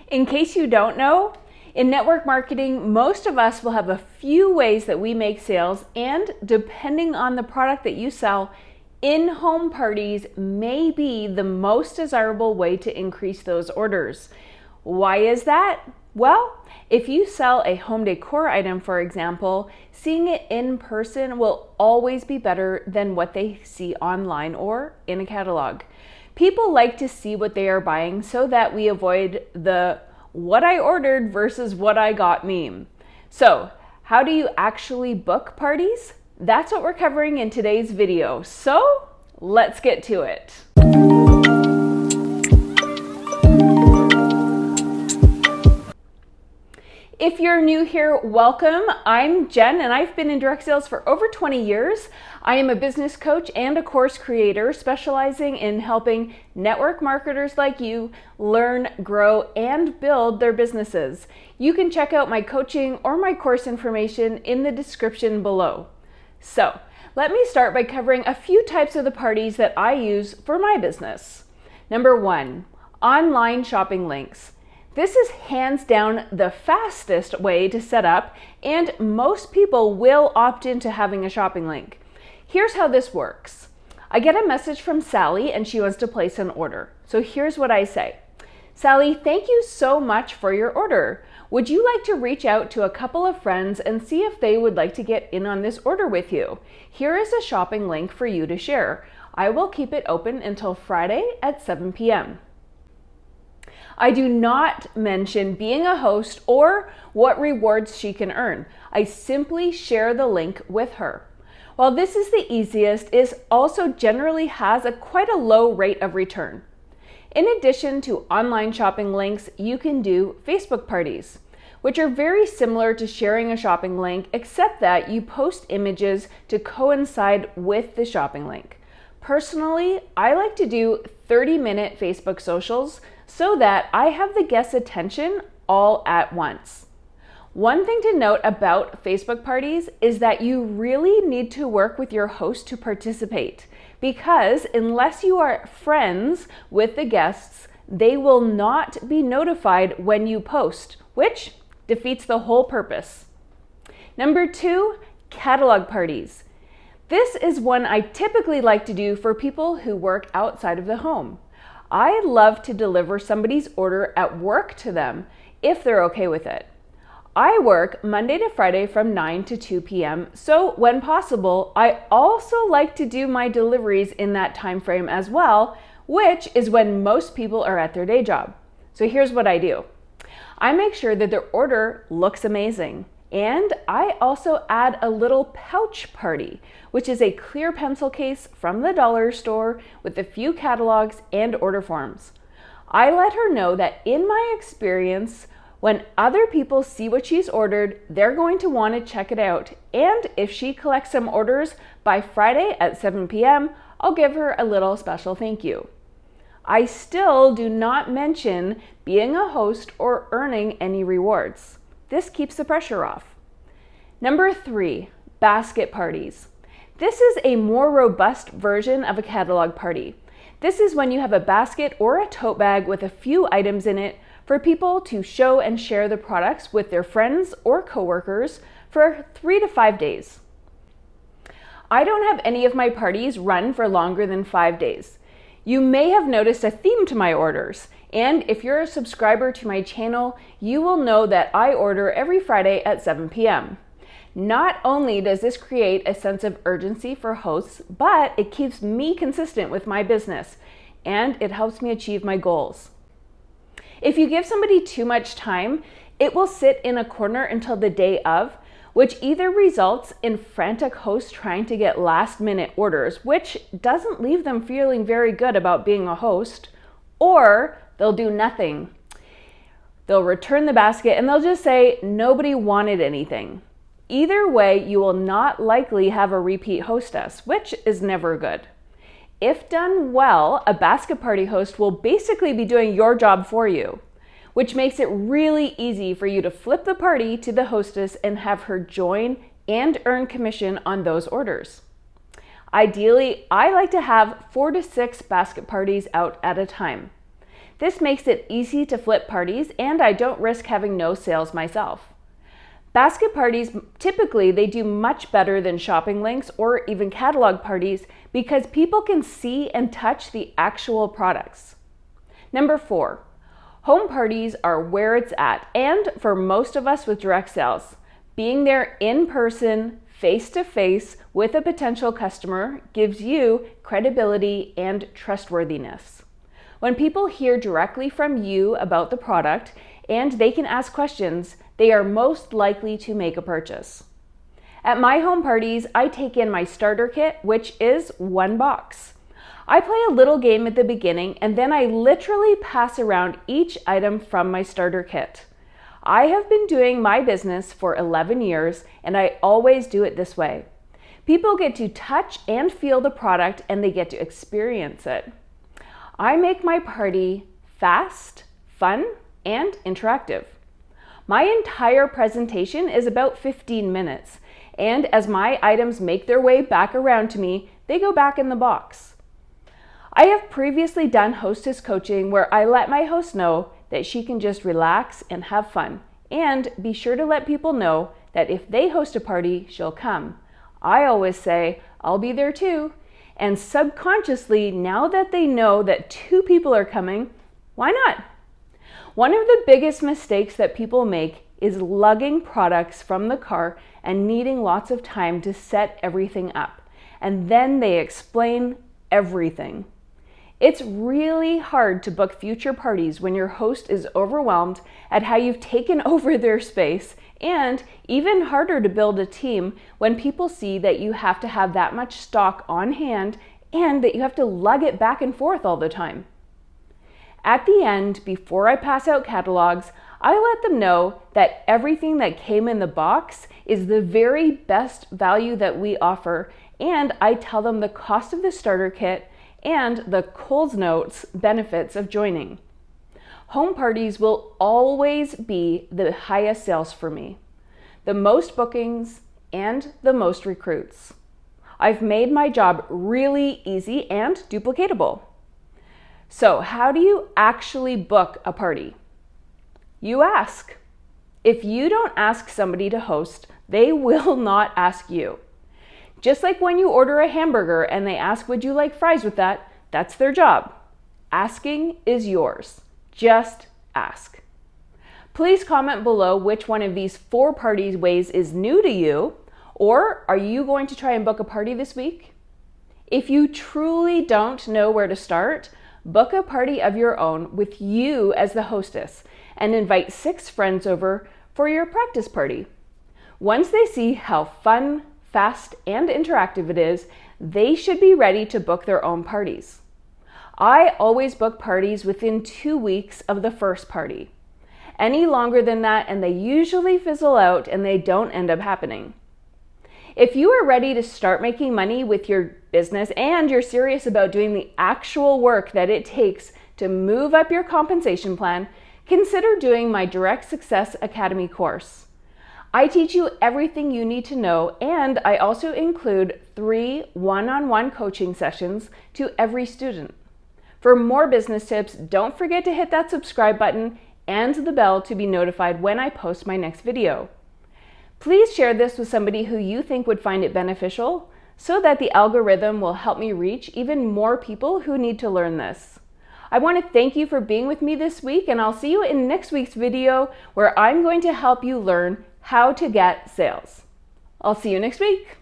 In case you don't know, in network marketing, most of us will have a few ways that we make sales, and depending on the product that you sell, in-home parties may be the most desirable way to increase those orders. Why is that? Well, if you sell a home decor item, for example, seeing it in person will always be better than what they see online or in a catalog. People like to see what they are buying so that we avoid the what I ordered versus what I got meme. So, how do you actually book parties? That's what we're covering in today's video. So, let's get to it. If you're new here, welcome. I'm Jen and I've been in direct sales for over 20 years. I am a business coach and a course creator specializing in helping network marketers like you learn, grow, and build their businesses. You can check out my coaching or my course information in the description below. So, let me start by covering a few types of the parties that I use for my business. Number 1, online shopping links. This is hands down the fastest way to set up, and most people will opt into having a shopping link. Here's how this works. I get a message from Sally and she wants to place an order. So here's what I say. Sally, thank you so much for your order. Would you like to reach out to a couple of friends and see if they would like to get in on this order with you? Here is a shopping link for you to share. I will keep it open until Friday at 7 p.m. I do not mention being a host or what rewards she can earn. I simply share the link with her. While this is the easiest, it also generally has quite a low rate of return. In addition to online shopping links, you can do Facebook parties, which are very similar to sharing a shopping link, except that you post images to coincide with the shopping link. Personally, I like to do 30-minute Facebook socials so that I have the guest's attention all at once. One thing to note about Facebook parties is that you really need to work with your host to participate, because unless you are friends with the guests, they will not be notified when you post, which defeats the whole purpose. Number 2, catalog parties. This is one I typically like to do for people who work outside of the home. I love to deliver somebody's order at work to them if they're okay with it. I work Monday to Friday from 9 to 2 p.m., so when possible, I also like to do my deliveries in that time frame as well, which is when most people are at their day job. So here's what I do. I make sure that their order looks amazing. And I also add a little pouch party, which is a clear pencil case from the dollar store with a few catalogs and order forms. I let her know that in my experience, when other people see what she's ordered, they're going to want to check it out. And if she collects some orders by Friday at 7 p.m., I'll give her a little special thank you. I still do not mention being a host or earning any rewards. This keeps the pressure off. Number 3, basket parties. This is a more robust version of a catalog party. This is when you have a basket or a tote bag with a few items in it for people to show and share the products with their friends or coworkers for 3 to 5 days. I don't have any of my parties run for longer than 5 days. You may have noticed a theme to my orders. And if you're a subscriber to my channel, you will know that I order every Friday at 7 p.m. Not only does this create a sense of urgency for hosts, but it keeps me consistent with my business, and it helps me achieve my goals. If you give somebody too much time, it will sit in a corner until the day of, which either results in frantic hosts trying to get last-minute orders, which doesn't leave them feeling very good about being a host, or they'll do nothing. They'll return the basket and they'll just say, nobody wanted anything. Either way, you will not likely have a repeat hostess, which is never good. If done well, a basket party host will basically be doing your job for you, which makes it really easy for you to flip the party to the hostess and have her join and earn commission on those orders. Ideally, I like to have 4 to 6 basket parties out at a time. This makes it easy to flip parties, and I don't risk having no sales myself. Basket parties, typically they do much better than shopping links or even catalog parties because people can see and touch the actual products. Number 4, home parties are where it's at, and for most of us with direct sales, being there in person, face to face with a potential customer gives you credibility and trustworthiness. When people hear directly from you about the product and they can ask questions, they are most likely to make a purchase. At my home parties, I take in my starter kit, which is 1 box. I play a little game at the beginning, and then I literally pass around each item from my starter kit. I have been doing my business for 11 years, and I always do it this way. People get to touch and feel the product, and they get to experience it. I make my party fast, fun, and interactive. My entire presentation is about 15 minutes, and as my items make their way back around to me, they go back in the box. I have previously done hostess coaching where I let my host know that she can just relax and have fun, and be sure to let people know that if they host a party, she'll come. I always say, I'll be there too, and subconsciously, now that they know that 2 people are coming, why not? One of the biggest mistakes that people make is lugging products from the car and needing lots of time to set everything up, and then they explain everything. It's really hard to book future parties when your host is overwhelmed at how you've taken over their space, and even harder to build a team when people see that you have to have that much stock on hand and that you have to lug it back and forth all the time. At the end, before I pass out catalogs, I let them know that everything that came in the box is the very best value that we offer, and I tell them the cost of the starter kit and the Coles Notes benefits of joining. Home parties will always be the highest sales for me, the most bookings, and the most recruits. I've made my job really easy and duplicatable. So how do you actually book a party? You ask. If you don't ask somebody to host, they will not ask you. Just like when you order a hamburger and they ask, would you like fries with that? That's their job. Asking is yours. Just ask. Please comment below which one of these 4 party ways is new to you, or are you going to try and book a party this week? If you truly don't know where to start, book a party of your own with you as the hostess and invite 6 friends over for your practice party. Once they see how fun, fast, and interactive it is, they should be ready to book their own parties. I always book parties within 2 weeks of the first party. Any longer than that, and they usually fizzle out and they don't end up happening. If you are ready to start making money with your business and you're serious about doing the actual work that it takes to move up your compensation plan, consider doing my Direct Success Academy course. I teach you everything you need to know, and I also include 3 one-on-one coaching sessions to every student. For more business tips, don't forget to hit that subscribe button and the bell to be notified when I post my next video. Please share this with somebody who you think would find it beneficial so that the algorithm will help me reach even more people who need to learn this. I want to thank you for being with me this week, and I'll see you in next week's video where I'm going to help you learn how to get sales. I'll see you next week.